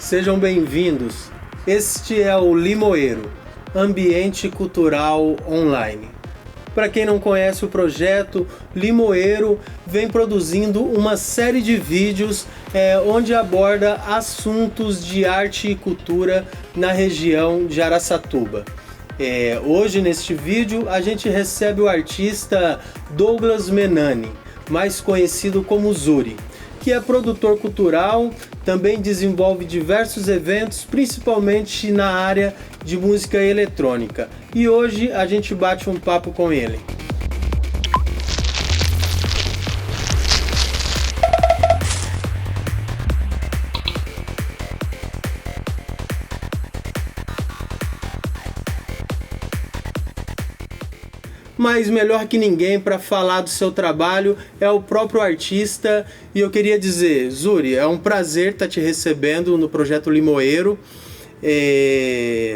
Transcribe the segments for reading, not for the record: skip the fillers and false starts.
Sejam bem-vindos. Este é o Limoeiro, Ambiente Cultural Online. Para quem não conhece o projeto, Limoeiro vem produzindo uma série de vídeos onde aborda assuntos de arte e cultura na região de Araçatuba. Hoje, neste vídeo, a gente recebe o artista Douglas Menani, mais conhecido como Zuri, que é produtor cultural, também desenvolve diversos eventos, principalmente na área de música eletrônica. E hoje a gente bate um papo com ele. Mas melhor que ninguém para falar do seu trabalho é o próprio artista. E eu queria dizer, Zuri, é um prazer estar te recebendo no Projeto Limoeiro.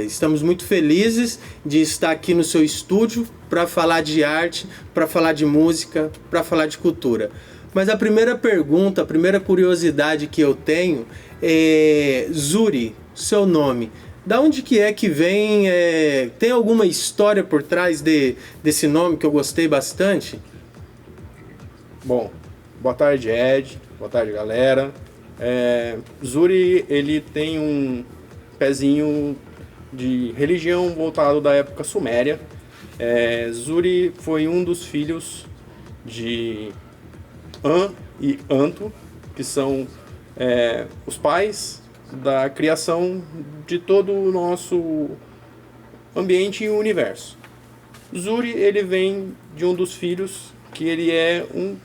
Estamos muito felizes de estar aqui no seu estúdio para falar de arte, para falar de música, para falar de cultura. Mas a primeira pergunta, a primeira curiosidade que eu tenho é, Zuri, seu nome. Da onde que é que vem? Tem alguma história por trás desse nome que eu gostei bastante? Bom, boa tarde, Ed. Boa tarde, galera. Zuri, ele tem um pezinho de religião voltado da época suméria. Zuri foi um dos filhos de An e Antu, que são os pais da criação de todo o nosso ambiente e universo. Zuri, ele vem de um dos filhos que ele é um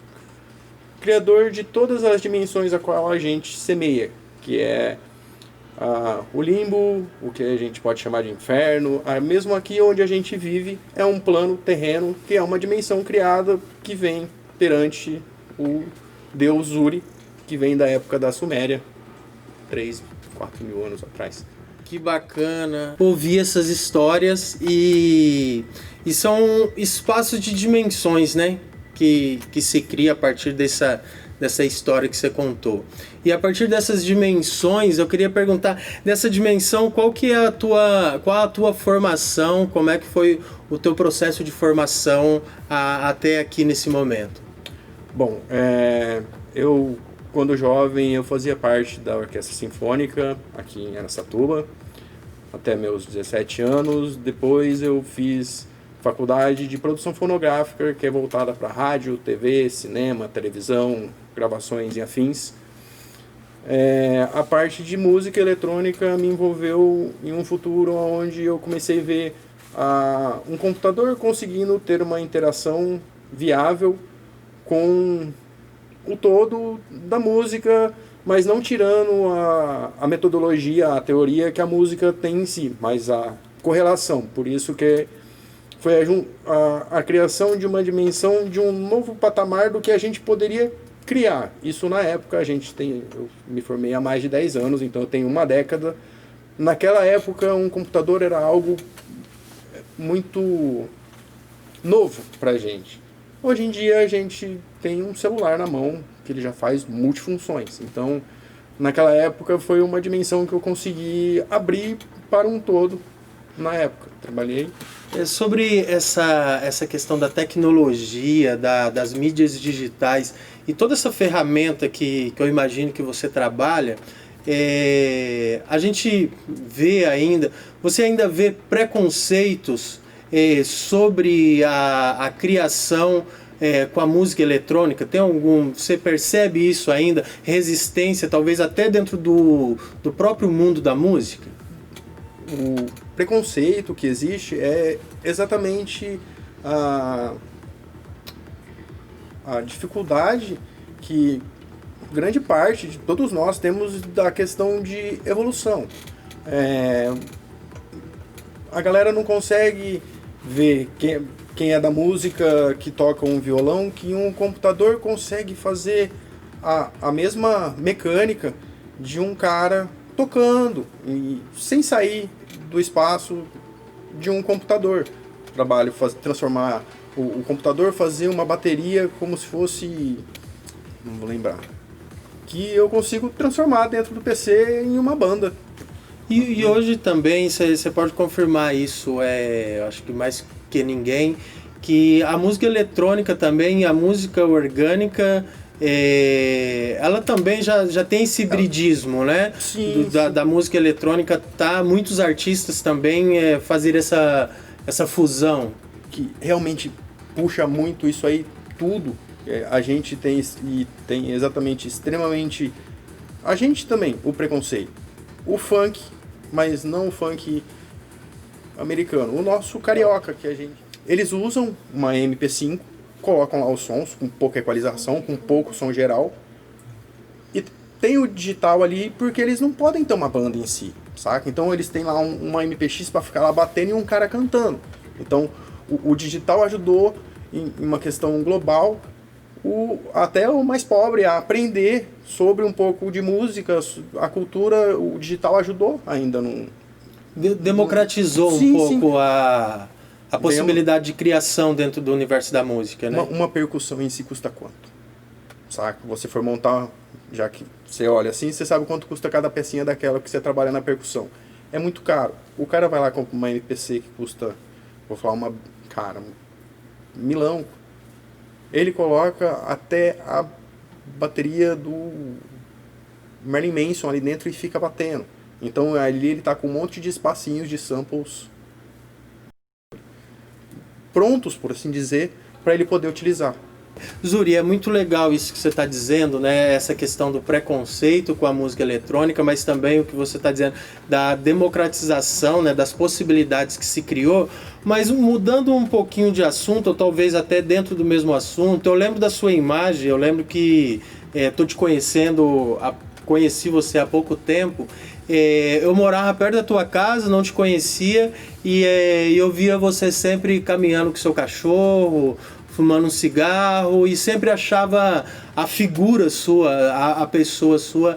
criador de todas as dimensões a qual a gente semeia, que é o limbo, o que a gente pode chamar de inferno. Mesmo aqui onde a gente vive é um plano terreno, que é uma dimensão criada que vem perante o deus Zuri, que vem da época da Suméria, 4 mil anos atrás. Que bacana ouvir essas histórias e são espaços de dimensões, né? Que se cria a partir dessa história que você contou. E a partir dessas dimensões, eu queria perguntar, dessa dimensão, qual a tua formação, como é que foi o teu processo de formação até aqui nesse momento? Bom, eu, quando jovem, eu fazia parte da Orquestra Sinfônica aqui em Araçatuba, até meus 17 anos. Depois eu fiz faculdade de produção fonográfica, que é voltada para rádio, TV, cinema, televisão, gravações e afins. A parte de música eletrônica me envolveu em um futuro onde eu comecei a ver um computador conseguindo ter uma interação viável com o todo da música, mas não tirando a metodologia, a teoria que a música tem em si, mas a correlação. Por isso que foi a criação de uma dimensão, de um novo patamar do que a gente poderia criar. Isso na época, eu me formei há mais de 10 anos, então eu tenho uma década. Naquela época, um computador era algo muito novo pra gente. Hoje em dia a gente tem um celular na mão que ele já faz multifunções. Então, naquela época foi uma dimensão que eu consegui abrir para um todo. Na época, trabalhei. Sobre essa questão da tecnologia, das mídias digitais e toda essa ferramenta que eu imagino que você trabalha, a gente vê você ainda vê preconceitos sobre a criação com a música eletrônica? Você percebe isso ainda? Resistência, talvez até dentro do próprio mundo da música? O preconceito que existe é exatamente a dificuldade que grande parte de todos nós temos da questão de evolução. A galera não consegue ver quem é da música, que toca um violão, que um computador consegue fazer a mesma mecânica de um cara tocando, sem sair do espaço de um computador. Trabalho transformar o computador, fazer uma bateria como se fosse, não vou lembrar, que eu consigo transformar dentro do PC em uma banda. E hoje também você pode confirmar isso, acho que mais que ninguém, que a música eletrônica também, a música orgânica, ela também já tem esse hibridismo, né? Sim, da música eletrônica, muitos artistas também fazer essa fusão. Que realmente puxa muito isso aí, tudo. A gente tem exatamente, extremamente... A gente também, o preconceito. O funk, mas não o funk americano. O nosso carioca, que a gente... Eles usam uma MP5, colocam lá os sons, com pouca equalização, com pouco som geral. E tem o digital ali, porque eles não podem ter uma banda em si, saca? Então eles têm lá uma MPX para ficar lá batendo e um cara cantando. Então o digital ajudou em uma questão global, até o mais pobre a aprender sobre um pouco de música, a cultura. O digital ajudou ainda. Democratizou um pouco a possibilidade de criação dentro do universo da música, né? Uma percussão em si custa quanto? Saca? Você for montar, já que você olha assim, você sabe quanto custa cada pecinha daquela que você trabalha na percussão. É muito caro. O cara vai lá com uma MPC que custa, vou falar milão. Ele coloca até a bateria do Marilyn Manson ali dentro e fica batendo. Então ali ele tá com um monte de espacinhos de samples prontos, por assim dizer, para ele poder utilizar. Zuri, é muito legal isso que você está dizendo, né? Essa questão do preconceito com a música eletrônica, mas também o que você está dizendo da democratização, né? Das possibilidades que se criou. Mas mudando um pouquinho de assunto, ou talvez até dentro do mesmo assunto, eu lembro da sua imagem, eu lembro que estou te conhecendo, conheci você há pouco tempo. Eu morava perto da tua casa, não te conhecia, e eu via você sempre caminhando com seu cachorro, fumando um cigarro, e sempre achava a figura sua, a pessoa sua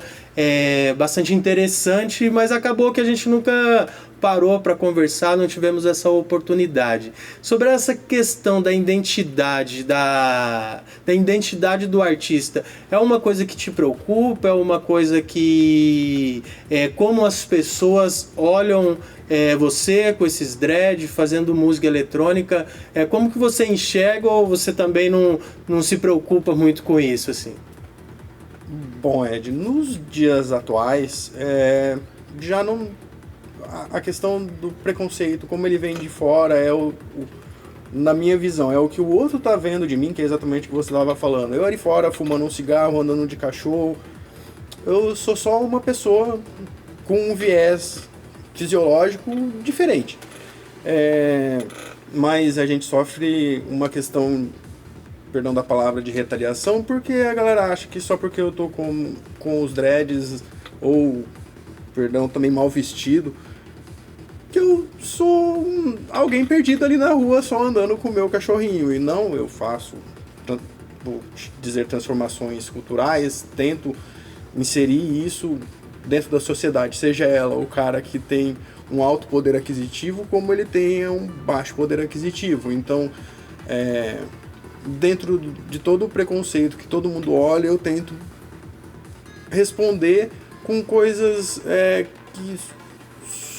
bastante interessante, mas acabou que a gente nunca parou para conversar, não tivemos essa oportunidade. Sobre essa questão da identidade, da identidade do artista, é uma coisa que te preocupa? É uma coisa que... como as pessoas olham você com esses dreads, fazendo música eletrônica, como que você enxerga, ou você também não se preocupa muito com isso, assim? Bom, Ed, nos dias atuais, já não... A questão do preconceito, como ele vem de fora, na minha visão, é o que o outro tá vendo de mim, que é exatamente o que você estava falando. Eu ali fora, fumando um cigarro, andando de cachorro, eu sou só uma pessoa com um viés fisiológico diferente. Mas a gente sofre uma questão, perdão da palavra, de retaliação, porque a galera acha que só porque eu tô com os dreads, ou, perdão, também mal vestido, que eu sou alguém perdido ali na rua só andando com o meu cachorrinho. E não, eu faço, vou dizer, transformações culturais, tento inserir isso dentro da sociedade, seja ela o cara que tem um alto poder aquisitivo, como ele tenha um baixo poder aquisitivo. Então, dentro de todo o preconceito que todo mundo olha, eu tento responder com coisas que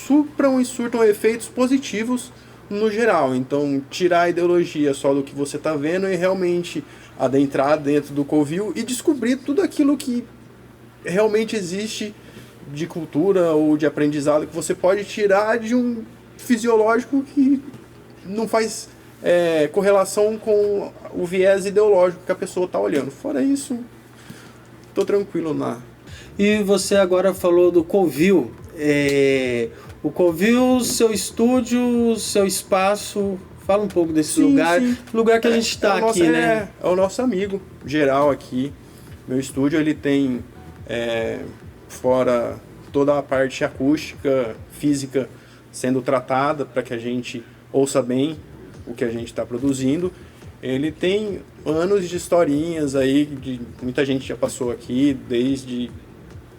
supram e surtam efeitos positivos no geral. Então, tirar a ideologia só do que você está vendo e realmente adentrar dentro do covil e descobrir tudo aquilo que realmente existe de cultura ou de aprendizado que você pode tirar de um fisiológico que não faz correlação com o viés ideológico que a pessoa está olhando. Fora isso, tô tranquilo na... E você agora falou do covil. O covil, seu estúdio, seu espaço, fala um pouco desse lugar. Sim. Lugar que a gente está aqui, né? É o nosso amigo geral aqui. Meu estúdio, ele tem, fora toda a parte acústica, física, sendo tratada para que a gente ouça bem o que a gente está produzindo. Ele tem anos de historinhas aí, muita gente já passou aqui, desde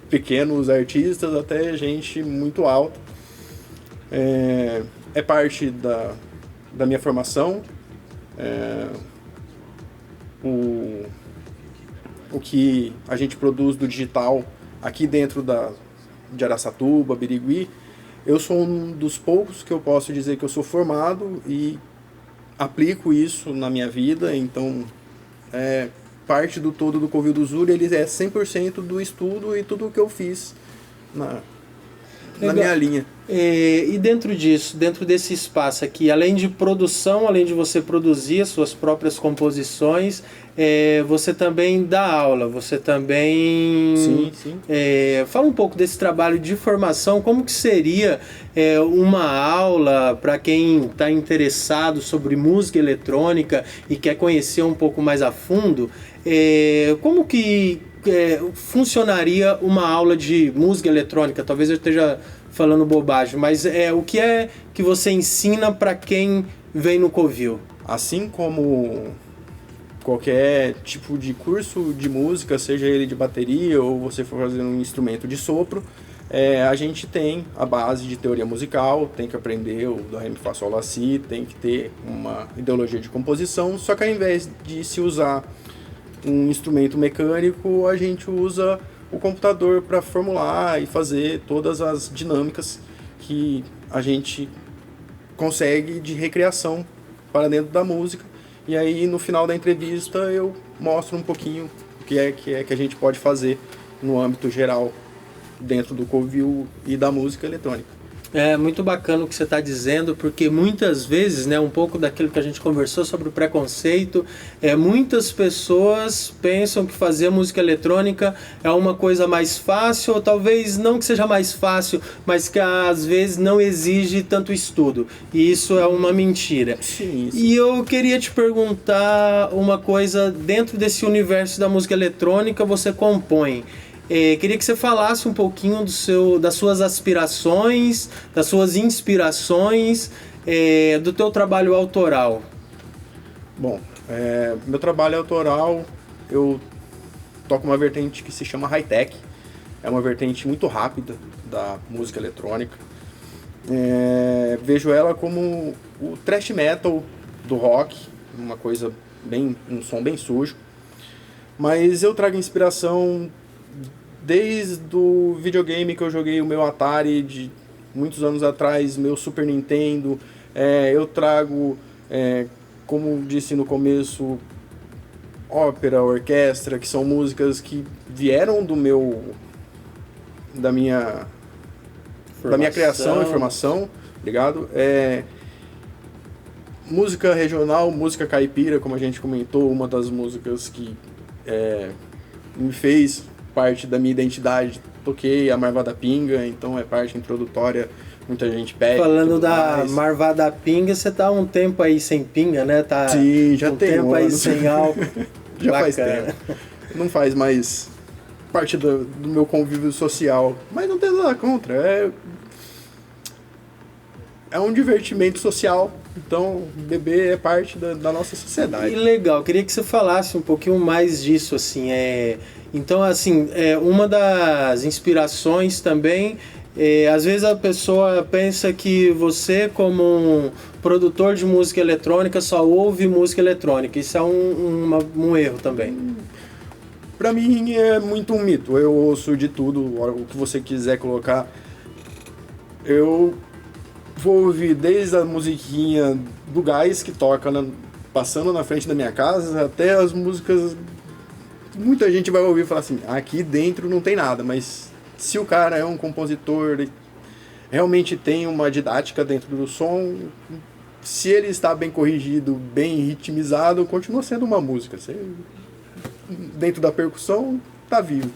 pequenos artistas até gente muito alta. É parte da minha formação. o que a gente produz do digital aqui dentro de Araçatuba, Birigui, eu sou um dos poucos que eu posso dizer que eu sou formado e aplico isso na minha vida. Então, parte do todo do Covil do Zuri, ele é 100% do estudo e tudo o que eu fiz na minha linha. E dentro disso, dentro desse espaço aqui, além de produção, além de você produzir as suas próprias composições, você também dá aula, você também... Sim. Fala um pouco desse trabalho de formação, como que seria uma aula para quem está interessado sobre música eletrônica e quer conhecer um pouco mais a fundo, como que funcionaria uma aula de música eletrônica? Talvez eu esteja falando bobagem, mas o que é que você ensina para quem vem no Covil? Assim como qualquer tipo de curso de música, seja ele de bateria ou você for fazer um instrumento de sopro, a gente tem a base de teoria musical, tem que aprender o do, ré, mi, fá, sol, lá, si, tem que ter uma ideologia de composição, só que ao invés de se usar um instrumento mecânico, a gente usa o computador para formular e fazer todas as dinâmicas que a gente consegue de recriação para dentro da música. E aí no final da entrevista eu mostro um pouquinho o que a gente pode fazer no âmbito geral dentro do Covil e da música eletrônica. É muito bacana o que você está dizendo, porque muitas vezes, né, um pouco daquilo que a gente conversou sobre o preconceito, muitas pessoas pensam que fazer música eletrônica é uma coisa mais fácil, ou talvez não que seja mais fácil, mas que às vezes não exige tanto estudo. E isso é uma mentira. Sim, E eu queria te perguntar uma coisa, dentro desse universo da música eletrônica você compõe. Queria que você falasse um pouquinho das suas aspirações, das suas inspirações, do teu trabalho autoral. Bom, meu trabalho autoral, eu toco uma vertente que se chama high-tech. É uma vertente muito rápida da música eletrônica. Vejo ela como o thrash metal do rock, um som bem sujo. Mas eu trago inspiração desde o videogame que eu joguei, o meu Atari de muitos anos atrás, meu Super Nintendo. Eu trago, como disse no começo, ópera, orquestra, que são músicas que vieram da minha criação e formação, ligado? Música regional, música caipira, como a gente comentou, uma das músicas que me fez parte da minha identidade. Toquei a Marvada Pinga, então é parte introdutória, muita gente pede. Falando da Marvada Pinga, você tá um tempo aí sem pinga, né? Tá sim, já tem tempo aí sem álcool. Já faz tempo. Não faz mais parte do meu convívio social, mas não tem nada contra. É um divertimento social, então beber é parte da nossa sociedade. E legal, queria que você falasse um pouquinho mais disso, assim, então, assim, uma das inspirações também, às vezes a pessoa pensa que você, como um produtor de música eletrônica, só ouve música eletrônica. Isso é um erro também. Pra mim é muito um mito. Eu ouço de tudo, o que você quiser colocar. Eu vou ouvir desde a musiquinha do gás que toca passando na frente da minha casa, até as músicas... Muita gente vai ouvir e falar assim, aqui dentro não tem nada, mas se o cara é um compositor, realmente tem uma didática dentro do som, se ele está bem corrigido, bem ritmizado, continua sendo uma música. Dentro da percussão, tá vivo.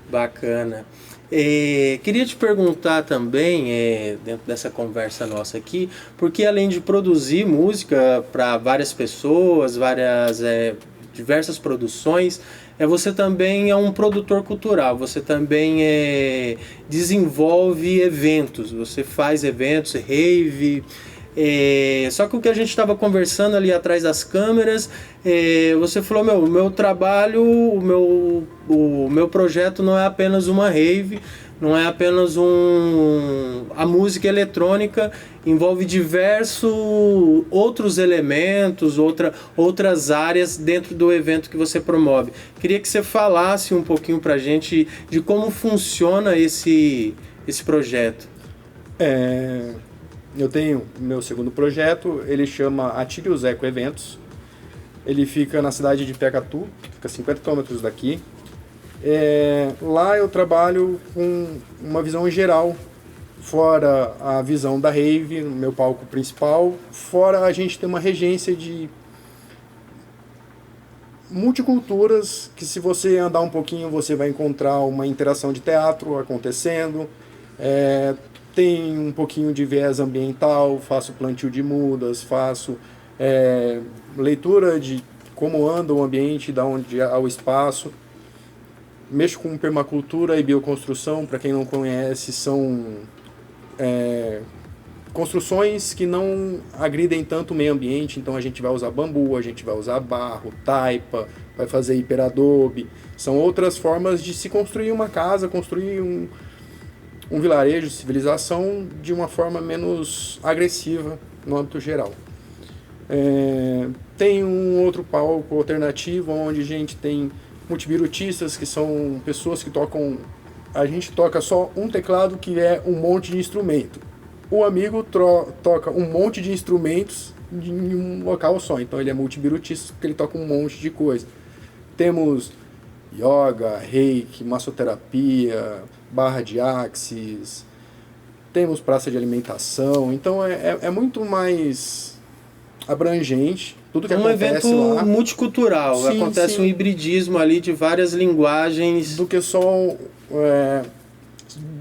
Bacana. Queria te perguntar também, dentro dessa conversa nossa aqui, porque além de produzir música para várias pessoas, diversas produções, você também é um produtor cultural, você também desenvolve eventos, você faz eventos, rave. Só que o que a gente estava conversando ali atrás das câmeras, você falou, o meu trabalho, o meu projeto não é apenas uma rave, Não é apenas a música eletrônica envolve diversos outros elementos, outras áreas dentro do evento que você promove. Queria que você falasse um pouquinho pra gente de como funciona esse projeto. Eu tenho meu segundo projeto, ele chama Atílios Eco Eventos. Ele fica na cidade de Piacatu, fica a 50 km daqui. Lá eu trabalho com uma visão geral, fora a visão da rave, no meu palco principal, fora a gente tem uma regência de multiculturas, que se você andar um pouquinho você vai encontrar uma interação de teatro acontecendo, tem um pouquinho de viés ambiental, faço plantio de mudas, faço leitura de como anda o ambiente, da onde há o espaço. Mexo com permacultura e bioconstrução, para quem não conhece, são construções que não agridem tanto o meio ambiente, então a gente vai usar bambu, a gente vai usar barro, taipa, vai fazer hiperadobe. São outras formas de se construir uma casa, construir um vilarejo, civilização, de uma forma menos agressiva no âmbito geral. Tem um outro palco alternativo, onde a gente tem multibirutistas, que são pessoas que tocam... A gente toca só um teclado, que é um monte de instrumento. O amigo toca um monte de instrumentos em um local só, então ele é multibirutista porque ele toca um monte de coisa. Temos yoga, reiki, massoterapia, barra de axis, temos praça de alimentação, então é muito mais abrangente. Tudo que acontece evento lá, multicultural, sim, acontece um hibridismo ali de várias linguagens. do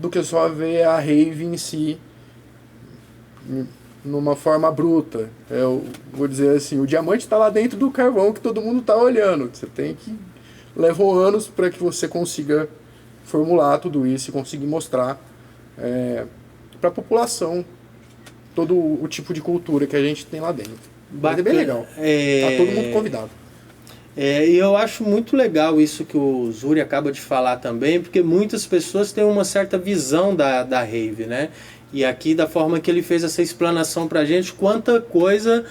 que só ver a rave em si numa forma bruta. Eu vou dizer assim, o diamante está lá dentro do carvão que todo mundo está olhando. Você tem que... Levou anos para que você consiga formular tudo isso e conseguir mostrar para a população todo o tipo de cultura que a gente tem lá dentro. Mas é bem legal. Tá todo mundo convidado. E eu acho muito legal isso que o Zuri acaba de falar também, porque muitas pessoas têm uma certa visão da rave, né? E aqui, da forma que ele fez essa explanação pra gente, quanta coisa,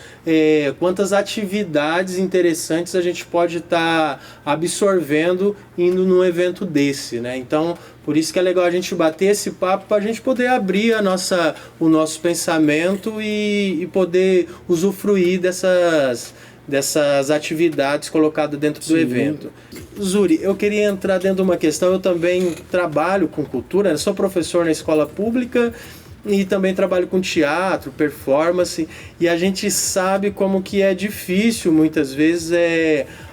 quantas atividades interessantes a gente pode estar absorvendo indo num evento desse, né? Então, por isso que é legal a gente bater esse papo para a gente poder abrir o nosso pensamento e poder usufruir dessas atividades colocadas dentro do evento. Zuri, eu queria entrar dentro de uma questão. Eu também trabalho com cultura, sou professor na escola pública e também trabalho com teatro, performance, e a gente sabe como que é difícil muitas vezes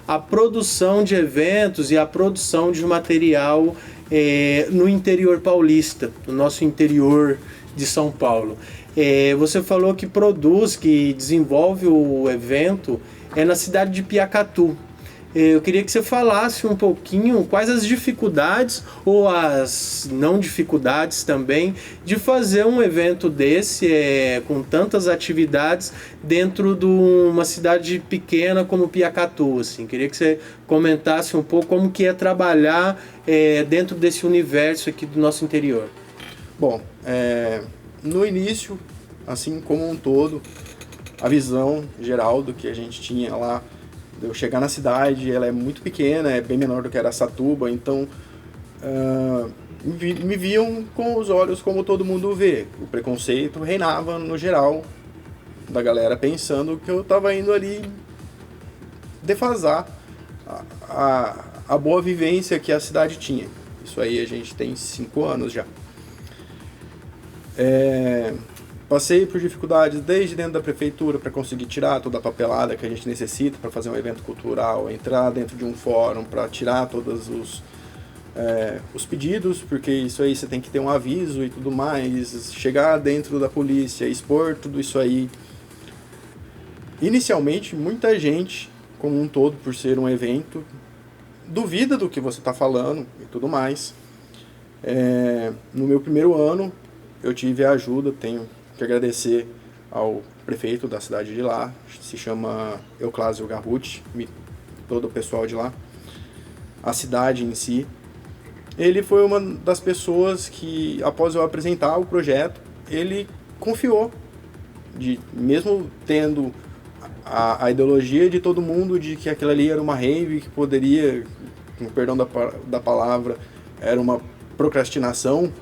a produção de eventos e a produção de material no interior paulista, no nosso interior de São Paulo. Você falou que produz, que desenvolve o evento na cidade de Piacatu. Eu queria que você falasse um pouquinho quais as dificuldades ou as não dificuldades também de fazer um evento desse com tantas atividades dentro de uma cidade pequena como Piacatu. Assim. Queria que você comentasse um pouco como que é trabalhar dentro desse universo aqui do nosso interior. Bom, no início, assim como um todo, a visão geral do que a gente tinha lá, eu chegar na cidade, ela é muito pequena, é bem menor do que Araçatuba, então me viam com os olhos como todo mundo vê. O preconceito reinava no geral da galera, pensando que eu estava indo ali defasar a boa vivência que a cidade tinha. Isso aí a gente tem 5 anos já. Passei por dificuldades desde dentro da prefeitura para conseguir tirar toda a papelada que a gente necessita para fazer um evento cultural, entrar dentro de um fórum para tirar todos os pedidos, porque isso aí você tem que ter um aviso e tudo mais, chegar dentro da polícia, expor tudo isso aí. Inicialmente, muita gente, como um todo, por ser um evento, duvida do que você está falando e tudo mais. No meu primeiro ano, eu tive a ajuda, tenho que agradecer ao prefeito da cidade de lá, se chama Euclásio Garruti, todo o pessoal de lá, a cidade em si. ele foi uma das pessoas que, após eu apresentar o projeto, ele confiou, mesmo tendo a ideologia de todo mundo de que aquilo ali era uma rave, que poderia, com perdão da palavra, era uma procrastinação,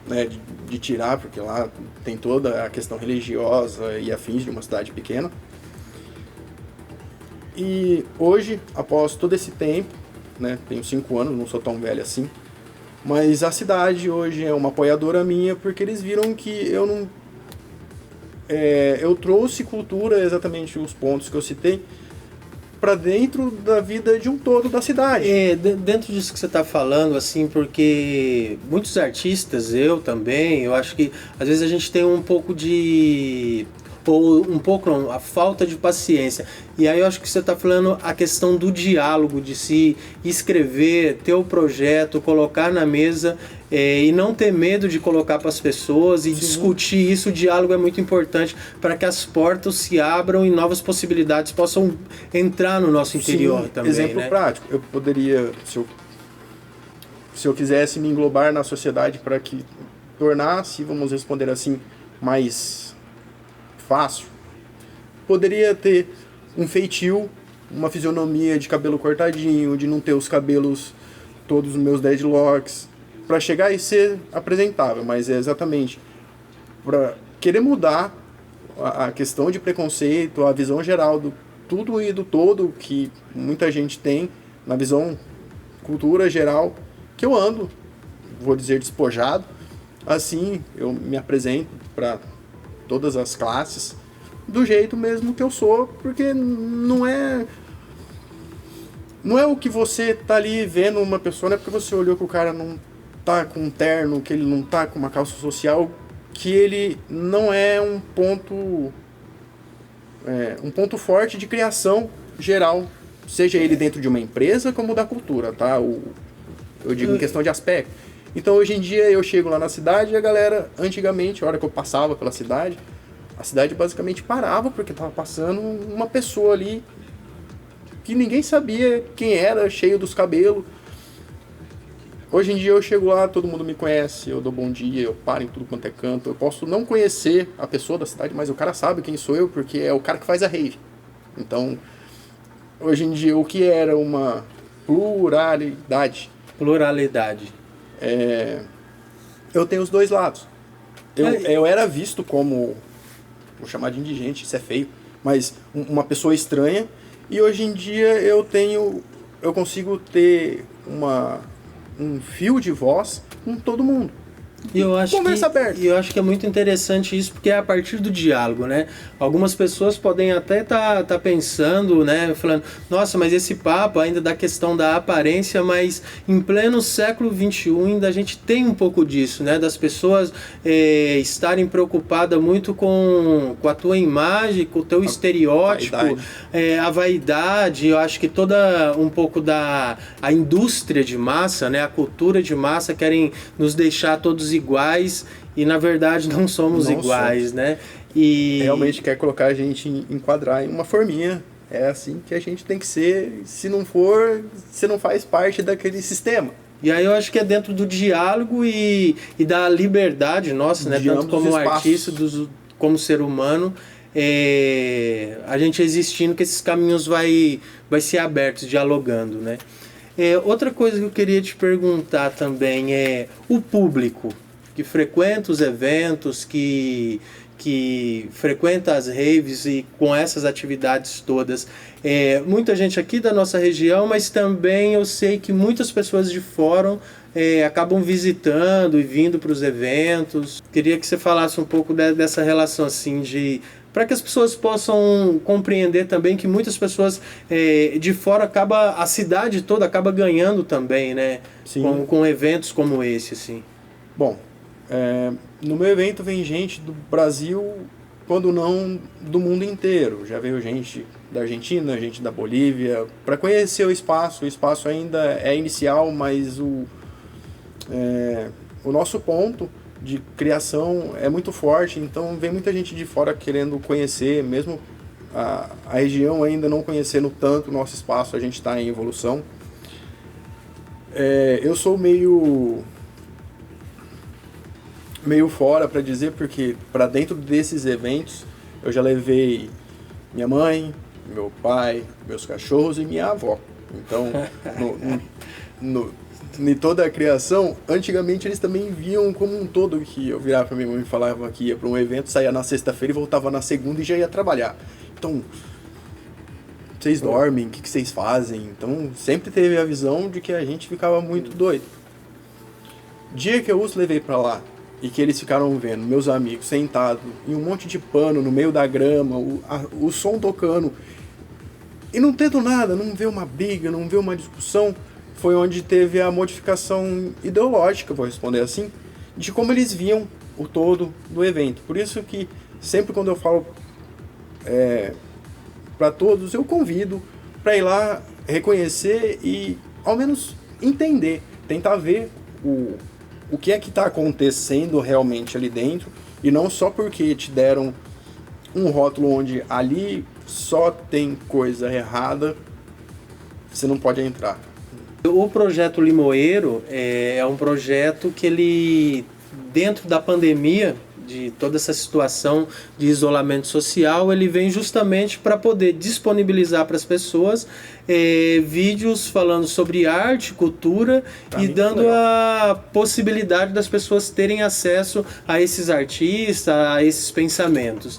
né, de tirar, porque lá tem toda a questão religiosa e afins de uma cidade pequena. E hoje, após todo esse tempo, né, tenho 5 anos, não sou tão velho assim, mas a cidade hoje é uma apoiadora minha, porque eles viram que eu não... eu trouxe cultura, exatamente os pontos que eu citei, para dentro da vida de um todo da cidade. Dentro disso que você está falando, assim, porque muitos artistas, eu também, eu acho que às vezes a gente tem um pouco de... ou um pouco não, a falta de paciência. E aí eu acho que você está falando a questão do diálogo, de se escrever, ter o projeto, colocar na mesa e não ter medo de colocar para as pessoas e discutir isso. O diálogo é muito importante para que as portas se abram e novas possibilidades possam entrar no nosso interior também. Exemplo prático, eu poderia, se eu quisesse me englobar na sociedade para que tornasse, vamos responder assim, mais fácil, poderia ter um feitio, uma fisionomia de cabelo cortadinho, de não ter os cabelos todos os meus deadlocks, para chegar e ser apresentável, mas é exatamente para querer mudar a questão de preconceito, a visão geral do tudo e do todo que muita gente tem, na visão cultura geral, que eu ando, vou dizer, despojado, assim eu me apresento para todas as classes, do jeito mesmo que eu sou, porque não é o que você tá ali vendo uma pessoa, não é porque você olhou que o cara não tá com um terno, que ele não tá com uma calça social, que ele não é um ponto forte de criação geral, seja ele dentro de uma empresa como da cultura, tá? Eu digo em questão de aspecto. Então hoje em dia eu chego lá na cidade e a galera, antigamente, a hora que eu passava pela cidade, a cidade basicamente parava porque tava passando uma pessoa ali que ninguém sabia quem era, cheio dos cabelos. Hoje em dia eu chego lá, todo mundo me conhece, eu dou bom dia, eu paro em tudo quanto é canto. Eu posso não conhecer a pessoa da cidade, mas o cara sabe quem sou eu, porque é o cara que faz a rave. Então, hoje em dia, o que era uma pluralidade, eu tenho os dois lados. Eu era visto como, vou chamar de indigente, isso é feio, mas uma pessoa estranha, e hoje em dia eu consigo ter um fio de voz com todo mundo. E eu acho Conversa aberta. E eu acho que é muito interessante isso, porque é a partir do diálogo, né? Algumas pessoas podem até tá pensando, né? Falando, nossa, mas esse papo ainda da questão da aparência, mas em pleno século XXI ainda a gente tem um pouco disso, né? Das pessoas estarem preocupadas muito com a tua imagem, com o teu estereótipo, a vaidade. Eu acho que toda um pouco a indústria de massa, né? A cultura de massa querem nos deixar todos iguais e na verdade não somos iguais, né? E realmente quer colocar a gente enquadrar em uma forminha. É assim que a gente tem que ser. Se não for, você não faz parte daquele sistema. E aí eu acho que é dentro do diálogo e da liberdade nossa, né? Tanto como artista, como ser humano, a gente existindo, que esses caminhos vai ser abertos, dialogando, né? Outra coisa que eu queria te perguntar também é o público que frequenta os eventos, que frequenta as raves e com essas atividades todas. Muita gente aqui da nossa região, mas também eu sei que muitas pessoas de fora acabam visitando e vindo para os eventos. Queria que você falasse um pouco dessa relação assim para que as pessoas possam compreender também que muitas pessoas de fora a cidade toda acaba ganhando também, né? Sim. Com eventos como esse, assim. Bom, no meu evento vem gente do Brasil, quando não do mundo inteiro. Já veio gente da Argentina, gente da Bolívia, para conhecer o espaço. O espaço ainda é inicial, mas o nosso ponto de criação é muito forte, então vem muita gente de fora querendo conhecer, mesmo a região ainda não conhecendo tanto o nosso espaço, a gente está em evolução. Eu sou meio fora para dizer, porque para dentro desses eventos eu já levei minha mãe, meu pai, meus cachorros e minha avó. Então, em toda a criação, antigamente eles também viam como um todo, que eu virava pra minha mãe e falava que ia para um evento, saía na sexta-feira e voltava na segunda e já ia trabalhar. Então, vocês dormem, o que vocês fazem? Então, sempre teve a visão de que a gente ficava muito doido. Dia que eu os levei pra lá e que eles ficaram vendo meus amigos sentados em um monte de pano no meio da grama, o som tocando, e não tendo nada, não vê uma briga, não vê uma discussão, foi onde teve a modificação ideológica, vou responder assim, de como eles viam o todo do evento. Por isso que sempre quando eu falo para todos, eu convido para ir lá reconhecer e ao menos entender, tentar ver o que é que está acontecendo realmente ali dentro, e não só porque te deram um rótulo onde ali só tem coisa errada, você não pode entrar. O projeto Limoeiro é um projeto que ele, dentro da pandemia, de toda essa situação de isolamento social, ele vem justamente para poder disponibilizar para as pessoas vídeos falando sobre arte, cultura e dando a possibilidade das pessoas terem acesso a esses artistas, a esses pensamentos.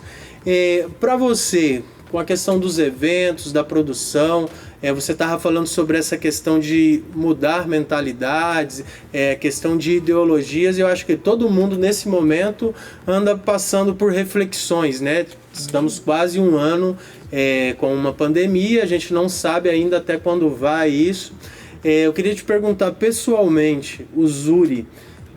Para você, com a questão dos eventos, da produção, você estava falando sobre essa questão de mudar mentalidades, questão de ideologias, e eu acho que todo mundo nesse momento anda passando por reflexões, né? Estamos quase um ano com uma pandemia, a gente não sabe ainda até quando vai isso. Eu queria te perguntar pessoalmente, o Zuri,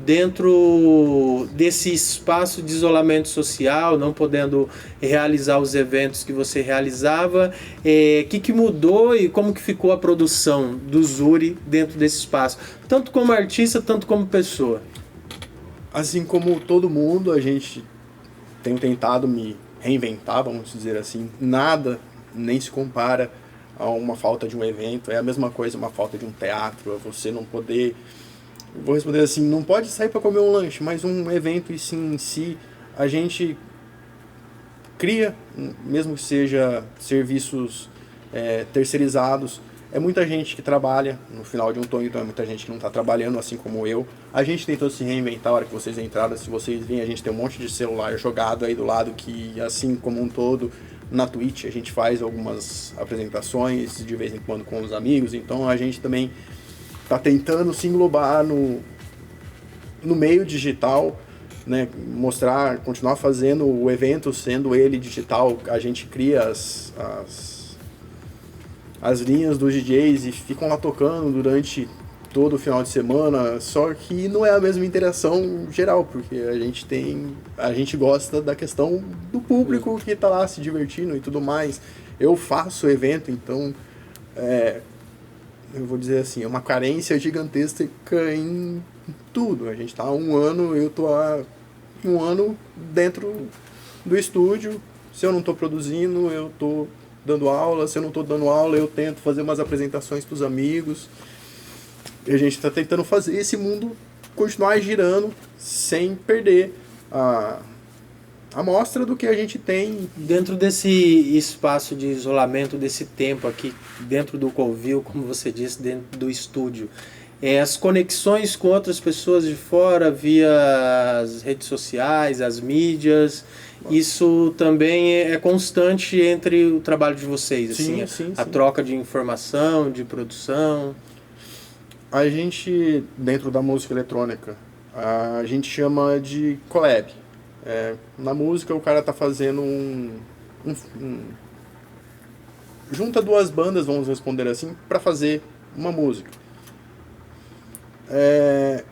dentro desse espaço de isolamento social, não podendo realizar os eventos que você realizava, o que mudou e como que ficou a produção do Zuri dentro desse espaço, tanto como artista, tanto como pessoa? Assim como todo mundo, a gente tem tentado me reinventar, vamos dizer assim. Nada nem se compara a uma falta de um evento. É a mesma coisa uma falta de um teatro, você não poder... Vou responder assim, não pode sair para comer um lanche, mas um evento em si, a gente cria, mesmo que seja serviços terceirizados, é muita gente que trabalha no final de um turno, então é muita gente que não está trabalhando, assim como eu. A gente tentou se reinventar a hora que vocês entraram, se vocês virem, a gente tem um monte de celular jogado aí do lado, que assim como um todo, na Twitch a gente faz algumas apresentações de vez em quando com os amigos, então a gente também está tentando se englobar no meio digital, né? Mostrar, continuar fazendo o evento sendo ele digital. A gente cria as linhas dos DJs e ficam lá tocando durante todo o final de semana, só que não é a mesma interação geral, porque a gente gosta da questão do público que está lá se divertindo e tudo mais. Eu faço evento, então eu vou dizer assim, é uma carência gigantesca em tudo. A gente está há um ano, eu estou há um ano dentro do estúdio. Se eu não estou produzindo, eu estou dando aula. Se eu não estou dando aula, eu tento fazer umas apresentações para os amigos. E a gente está tentando fazer esse mundo continuar girando sem perder a mostra do que a gente tem. Dentro desse espaço de isolamento, desse tempo aqui, dentro do Covil, como você disse, dentro do estúdio, as conexões com outras pessoas de fora, via as redes sociais, as mídias, isso também é constante entre o trabalho de vocês, sim, assim, sim, a sim. troca de informação, de produção. A gente, dentro da música eletrônica, a gente chama de collab. Na música o cara tá fazendo junta duas bandas, vamos responder assim, para fazer uma música.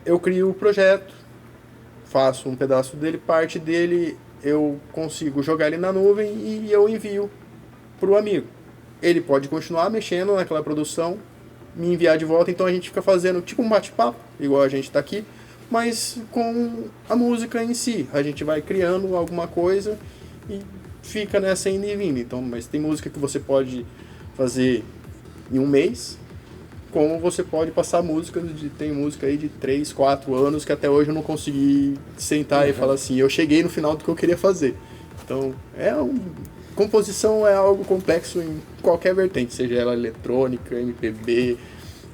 Eu crio o projeto, faço um pedaço dele, parte dele eu consigo jogar ele na nuvem e eu envio pro amigo. Ele pode continuar mexendo naquela produção, me enviar de volta, então a gente fica fazendo tipo um bate-papo, igual a gente tá aqui, mas com a música em si. A gente vai criando alguma coisa e fica nessa indo e vindo. Então, mas tem música que você pode fazer em um mês, como você pode passar músicas, tem música aí de 3, 4 anos que até hoje eu não consegui sentar e falar assim, eu cheguei no final do que eu queria fazer. Então, composição é algo complexo em qualquer vertente, seja ela eletrônica, MPB,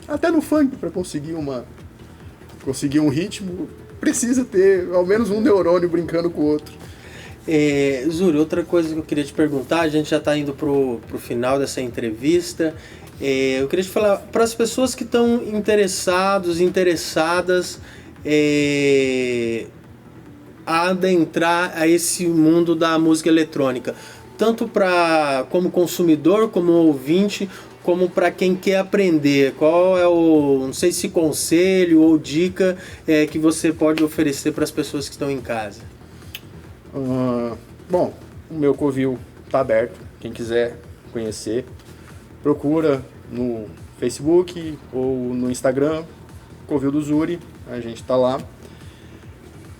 até no funk, para conseguir um ritmo, precisa ter ao menos um neurônio brincando com o outro. Zuri, outra coisa que eu queria te perguntar, a gente já está indo pro final dessa entrevista. Eu queria te falar para as pessoas que estão interessadas a adentrar a esse mundo da música eletrônica, tanto como consumidor, como ouvinte, como para quem quer aprender. Qual é não sei se conselho ou dica que você pode oferecer para as pessoas que estão em casa? Bom, o meu Covil está aberto, quem quiser conhecer, procura no Facebook ou no Instagram, Covil do Zuri, a gente está lá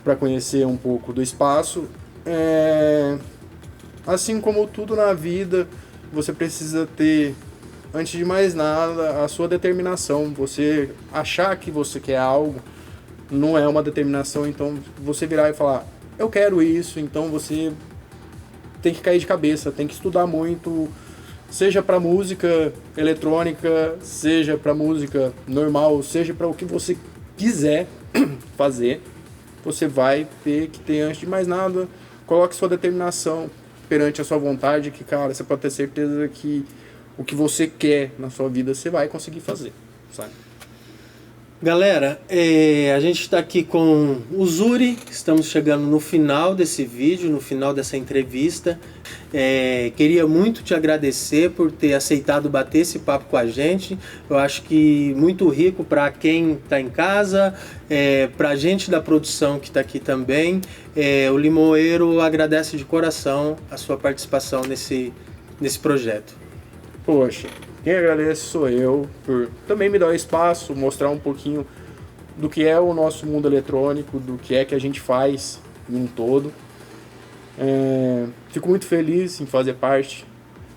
para conhecer um pouco do espaço. Assim como tudo na vida, você precisa ter, antes de mais nada, a sua determinação. Você achar que você quer algo não é uma determinação, então você virar e falar, eu quero isso, então você tem que cair de cabeça, tem que estudar muito, seja para música eletrônica, seja para música normal, seja para o que você quiser fazer, você vai ter que ter, antes de mais nada, coloque sua determinação perante a sua vontade, que, cara, você pode ter certeza que o que você quer na sua vida, você vai conseguir fazer, sabe? Galera, a gente está aqui com o Zuri, estamos chegando no final desse vídeo, no final dessa entrevista. Queria muito te agradecer por ter aceitado bater esse papo com a gente. Eu acho que muito rico para quem está em casa, para a gente da produção que está aqui também. O Limoeiro agradece de coração a sua participação nesse projeto. Poxa, quem agradece sou eu por também me dar o espaço, mostrar um pouquinho do que é o nosso mundo eletrônico, do que é que a gente faz em um todo. Fico muito feliz em fazer parte,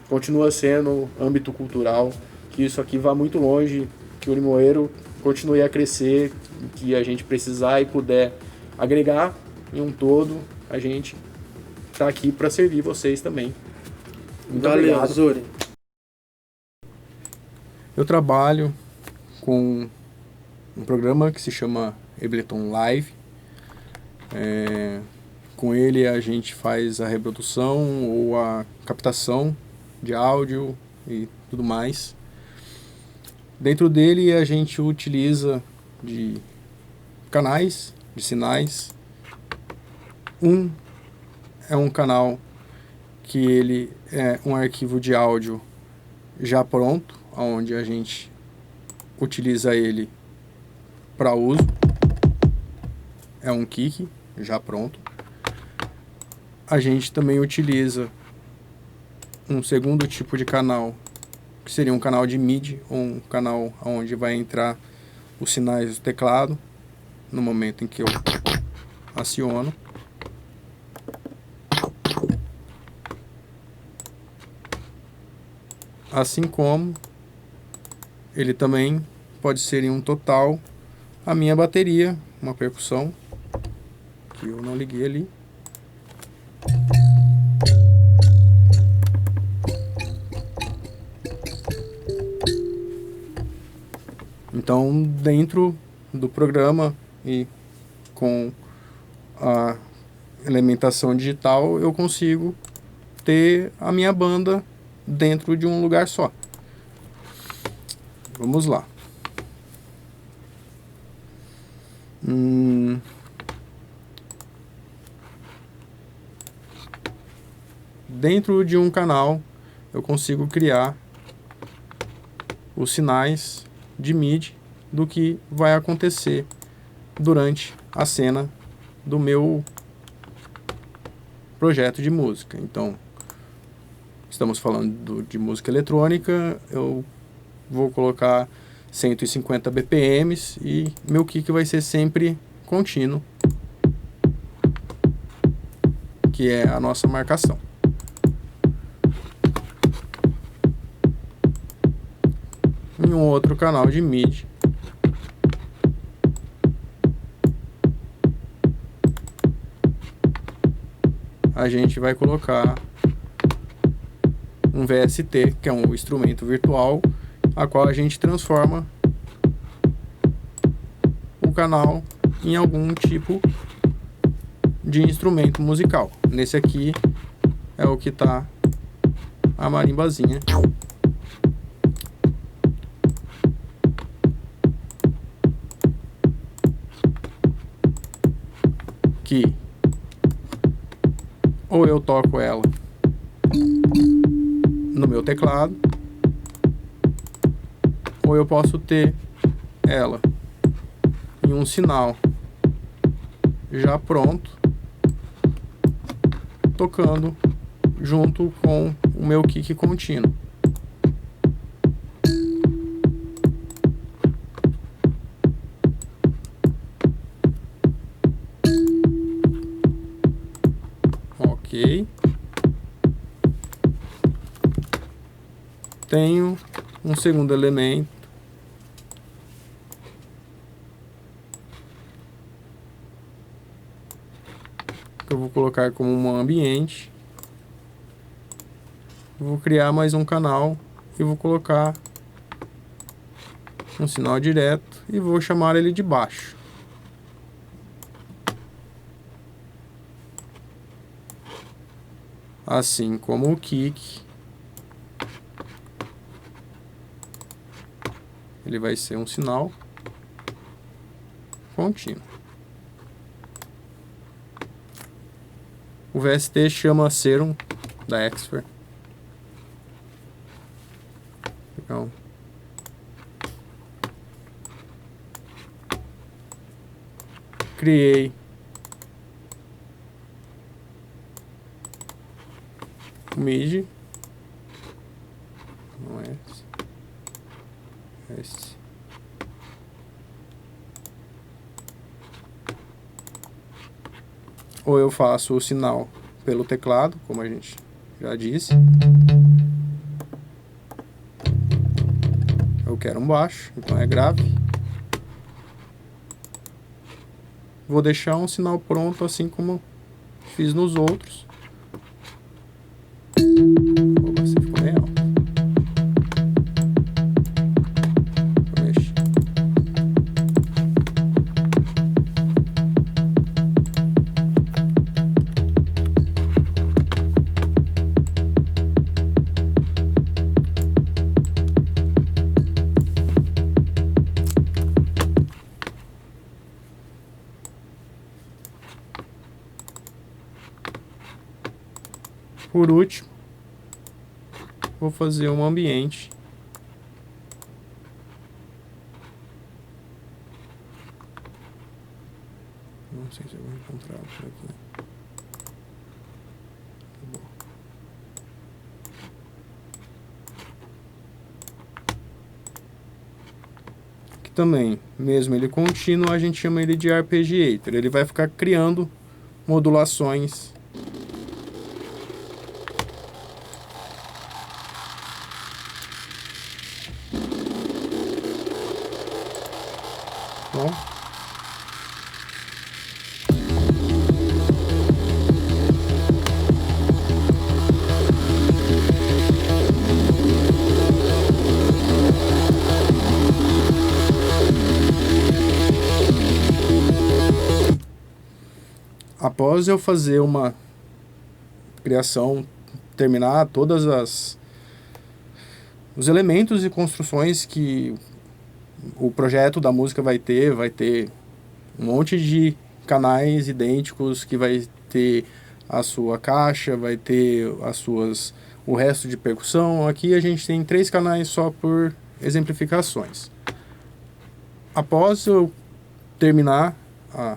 continua sendo âmbito cultural, que isso aqui vá muito longe, que o Limoeiro continue a crescer, que a gente precisar e puder agregar em um todo, a gente está aqui para servir vocês também. Muito Valeu, obrigado. Zuri. Eu trabalho com um programa que se chama Ableton Live. Com ele a gente faz a reprodução ou a captação de áudio e tudo mais. Dentro dele a gente utiliza de canais, de sinais. É um canal que ele é um arquivo de áudio já pronto, onde a gente utiliza ele para uso. É um kick já pronto. A gente também utiliza um segundo tipo de canal, que seria um canal de MIDI, ou um canal onde vai entrar os sinais do teclado no momento em que eu aciono. Assim como ele também pode ser em um total a minha bateria, uma percussão que eu não liguei ali. Então, dentro do programa e com a elementação digital, eu consigo ter a minha banda dentro de um lugar só. Vamos lá. Dentro de um canal eu consigo criar os sinais de MIDI do que vai acontecer durante a cena do meu projeto de música. Então, estamos falando de música eletrônica, eu vou colocar 150 BPMs e meu kick vai ser sempre contínuo, que é a nossa marcação. em um outro canal de MIDI. A gente vai colocar um VST, que é um instrumento virtual, a qual a gente transforma o canal em algum tipo de instrumento musical. Nesse aqui é o que tá a marimbazinha. Que ou eu toco ela no meu teclado, ou eu posso ter ela em um sinal já pronto, tocando junto com o meu kick contínuo. Ok. Tenho um segundo elemento que eu vou colocar como um ambiente. Vou criar mais um canal e vou colocar um sinal direto e vou chamar ele de baixo. Assim como o kick, ele vai ser um sinal contínuo. O VST chama Serum da Expert. Legal. Criei o MIDI. Não é esse. É esse. Ou eu faço o sinal pelo teclado, como a gente já disse. Eu quero um baixo, então é grave. Vou deixar um sinal pronto, assim como fiz nos outros. Opa, você ficou bem alto. Vou mexer. Por último, vou fazer um ambiente. Não sei se eu vou encontrar por aqui. Bom. Aqui também, mesmo ele contínuo, a gente chama ele de arpeggiator. Ele vai ficar criando modulações . Bom, após eu fazer uma criação, terminar todas os elementos e construções que o projeto da música vai ter um monte de canais idênticos, que vai ter a sua caixa, vai ter o resto de percussão. Aqui a gente tem 3 canais só por exemplificações. Após eu terminar a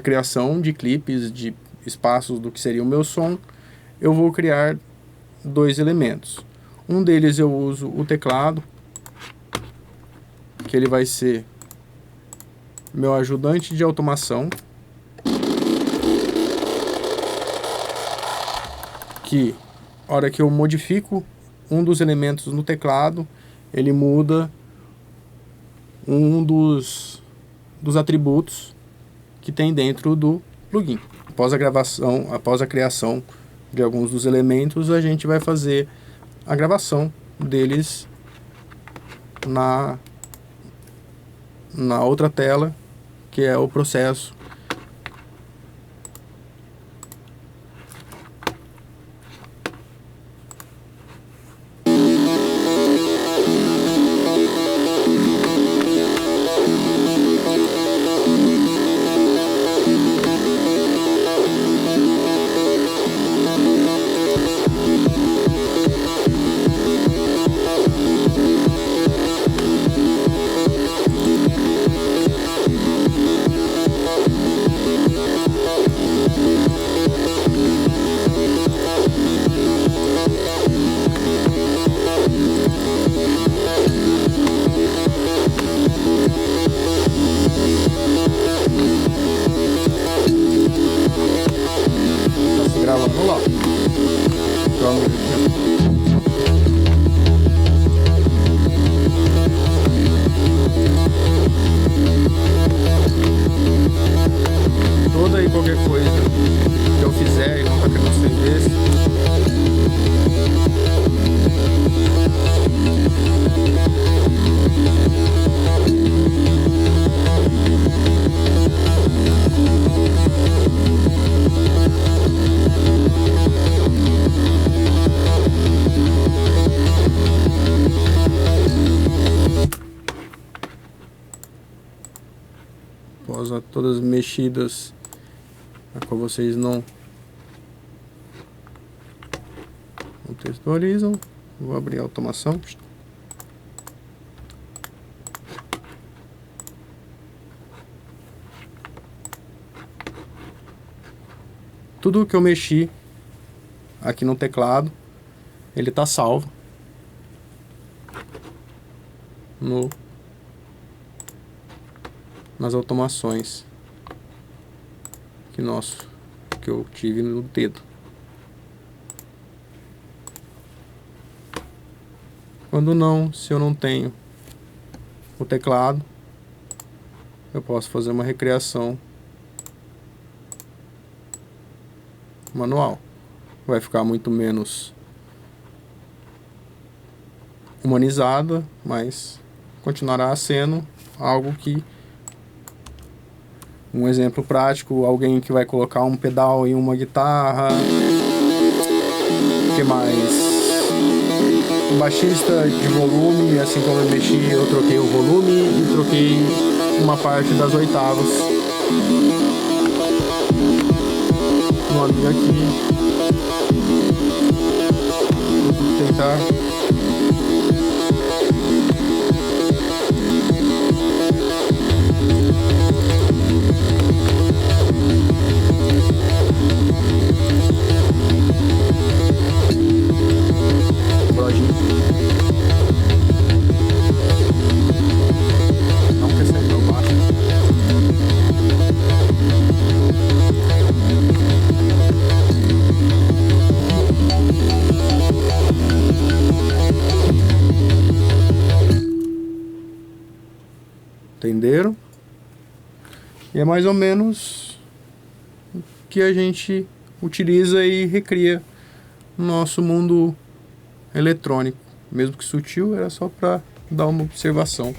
criação de clipes, de espaços do que seria o meu som, eu vou criar 2 elementos. Um deles eu uso o teclado, que ele vai ser meu ajudante de automação, que a hora que eu modifico um dos elementos no teclado, ele muda um dos atributos que tem dentro do plugin. Após a criação de alguns dos elementos, a gente vai fazer a gravação deles na outra tela, que é o processo gravando lá. Toda e qualquer coisa que eu fizer e não tá querendo ser desse, após todas as mexidas a qual vocês não contextualizam, vou abrir a automação. Tudo que eu mexi aqui no teclado, ele está salvo nas automações que eu tive no dedo. Se eu não tenho o teclado, eu posso fazer uma recriação manual. Vai ficar muito menos humanizada, mas continuará sendo algo que... Um exemplo prático, alguém que vai colocar um pedal em uma guitarra. O que mais? Um baixista de volume, assim como eu mexi, eu troquei o volume e troquei uma parte das oitavas. Vou abrir aqui. Vou tentar. Entenderam? E é mais ou menos o que a gente utiliza e recria no nosso mundo eletrônico. Mesmo que sutil, era só para dar uma observação.